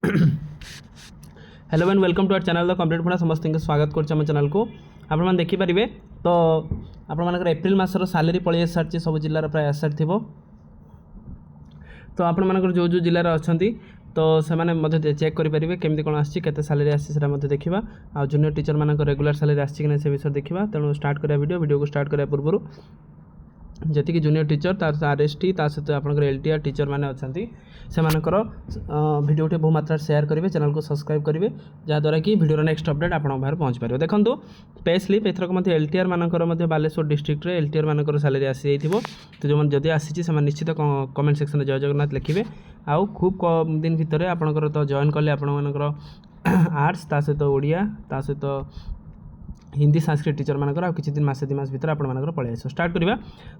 Hello and welcome to our channel the complete पढ़ा समस्त स्वागत कर चैनल को आपने देखिपारे। तो आपर एप्रिल मासर सालेरी पलि सारी सब जिलार प्राय आसार थी। तो आपर जो जो जिलार अच्छा तो से चेक करेंगे केमती कौन आते सालेरी आसा देखा आ जूनियर टीचर मान रेगुलर सालेरी आसी से विषय देखा। तेणु स्टार्ट करा वीडियो को स्टार्ट करने पूर्व जी जूनियर टीचर तार आरएसटी सहित आप एलटीआर टीचर मैंने अच्छा से वीडियो टे बहु मात्रा शेयर करेंगे, चैनल को सब्सक्राइब करेंगे जहाँद्वारा कि वीडियो नेक्स्ट अपडेट आप पहुँच पारे। देखो पे स्लिप एथरक एलटीआर मानकर बालेश्वर डिस्ट्रिक्ट रे एलटीआर मानकर सालेरी आसी जाइए। तो जो जदि आसी निश्चित कमेंट सेक्शन में जय जगन्नाथ लिखिए। आउ खूब कम दिन भितर आपंकर तो जॉइन कले आपर आर्ट्स सहित ओडिया सहित हिंदी संस्कृत टीचर मानकर किसी दिन मसे 2 मास भर आपर पलि आस स्टार्ट करवा।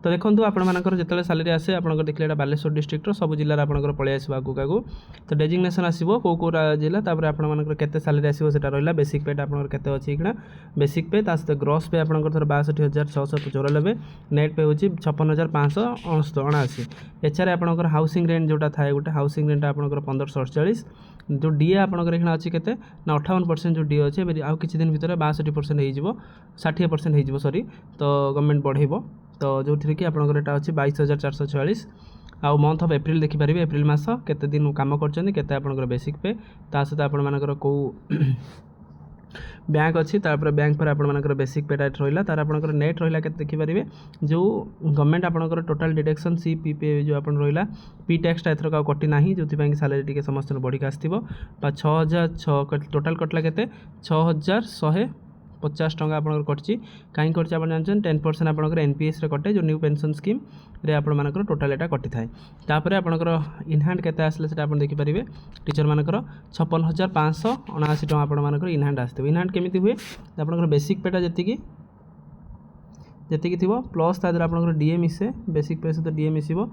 तो देखो आपर जो सालेरी आसे आप देखिए बालेश्वर डिस्ट्रिक्ट सब जिलार आप पलि आस आगू आगू। तो डेजिग्नेशन आसो कौ कौ जिला आपके सालेरी आसो रहा बेसिक पेट आपके अच्छी बेसिक पे सहित ग्रॉस पे आप 62,694, नेट पे हूँ 56,569। एचआर आपंकर हाउसिंग रेंट जोटा थाए गोटे हाउसिंग रेंट आप 1548। जो डीए आपंकर ये अच्छी के 58% जो डीए अच्छे आउ किसी दिन भितर 62% हो 60% हो सॉरी। तो गवर्नमेंट बढ़ेब तो जो थी कि आपंकर यहाँ अच्छी 22,446। आउ मंथ ऑफ एप्रिल देखिपारे एप्रिल मास केते दिन काम कर बेसिक पे सहित आपर कौ बैंक अच्छी बैंक पर आपर बेसिक पे डाइट रहा तार आपर नेट रहा के देखिपारे। जो गवर्नमेंट आपर टोटाल डिडक्शन सी पी पे जो आप रहा पी टैक्सटा एथर आ कटी ना जो सालेरी टी समस्त बढ़िक आसो 6,006 टोटाल कटला के 6,150 टंका आप कटी कहीं कट आप जानते 10% आप एनपीएस कटे जो न्यू पेंशन स्कीम रे आपर टोटाल यहाँ कटि थाए। तापर आपंकर इनहैंड केते आसले से आप देखिपारे टीचर मानकर 56,579 टका आपर इनहैंड आसो। इनहैंड केमी हुए आप बेसिक पेटा जी थी प्लस तादर आप डीए मिसे बेसिक पे सहित डीए मिसो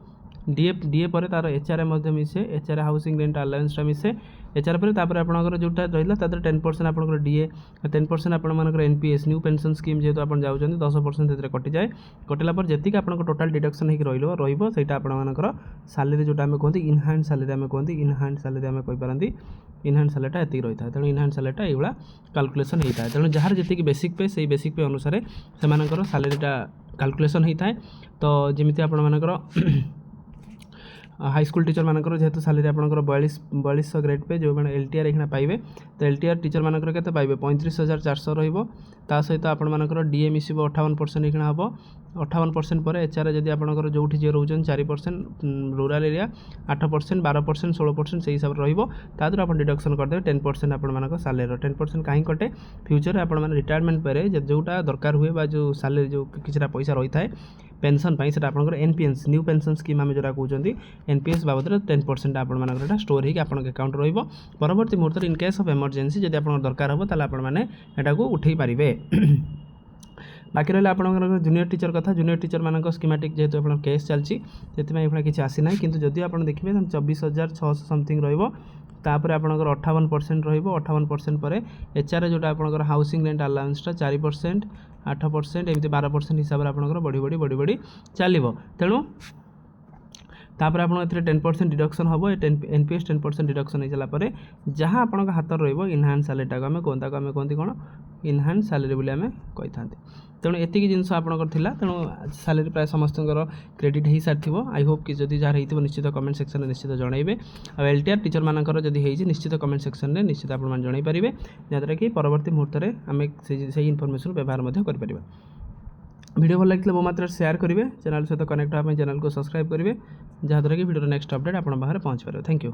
डीए पर तार एचआरए मिसे एचआरए हाउसिंग रेंट अलाउंसटा मिसे एचआर पर आपंकर जोटा रहा तार 10% आप डीए 10% आपर एनपीएस न्यू पेंशन स्कीम जेहतु आप जाऊँच 10% कटि जाए। कटिला पर जी आप टोटाल डिडक्शन हो रहीटा आपर सालेरी जोटा आम कहते इनहैंड सालेरी आम कहते इनहैंड सालेरी आम कहींपारती इनहैंड सालेरीटा ये रही है। तेणु इनहैंड सालेरीटा ये कैलकुलेसन होता है। तेणु जार जी बेसिक पे से बेसिक पे अनुसार से सालेरीटा कैलकुलेसन होता है। तो जमी आप हाई स्कूल टीचर मानकर जेहेतु सालेरी आपंकर 4200 ग्रेड पे जो मैंने एलटीआर ये पाइबे। तो एलटीआर टीचर मानकर के पाइबे 35,400 रहा सहित आपर डीए मिस 58% ये हम 58% पर एचआर जब आप जो जी रोच 4% रूराल एरिया 8% 12% 16% से हिसाब से रहा आप डिडक्शन करदे 10% आप सालेरी 10% कहीं कटे फ्यूचर आप रिटायरमेंट पर जोटा दरकार हुए जो सालेरी जो किसी पैसा रही है पेंशन से आप एनपीएस न्यू पेंशन स्कीम आम जो कहते एनपीएस बाबद 10% आप स्टोर होकर आप अकाउंट रवर्ती मुहूर्त इन केस ऑफ इमरजेंसी जब आप दरकार हो ताला आपने उठे पारे। बाकी रहा आपंकर जूनियर टीचर कथा जूनियर टीचर मान स्कीमेटिक जेहतु आप केस चलती से किसी आसी ना कि जदि आप देखिए 24,600 समथिंग तापर आपंकर 58% 58% पर एचआर जोटा आपंकर हाउसिंग रेंट अलाउंसटा 4% 8% एमती 12% हिसाब से आपंकर बढ़ी बढ़ी चलो। तेणु तापर आप 10% डिडक्शन हम एनपीएस 10% डिडक्शन हो सारापर जहाँ आप हाथ रहा इनहैंड सालेरीटा आम कहते कौन इनहैंड सालेरी बोली आम कही था। तेणु एतिक जिनस आपंकर तेणु सालेरी प्राय समस्त क्रेडिट हो सारी आई होप कि जब जार हो निश्चित कमेंट सेक्शन में निश्चित जनइबे। आ एलटीआर टीचर मानकर जब हो निश्चित कमेंट सेक्शन में निश्चित आप जनइपारे जहाँद्वारा कि परवर्ती मुहूर्त में आम से इनफर्मेशन व्यवहार कर। वीडियो भल लगे बहु मात्रा शेयर करेंगे, चैनल सहित कनेक्ट होगा चैनल को सब्सक्राइब करेंगे जहाँद्वारा कि वीडियो नेक्स्ट अपडेट आप पहुँच पारे। Thank you.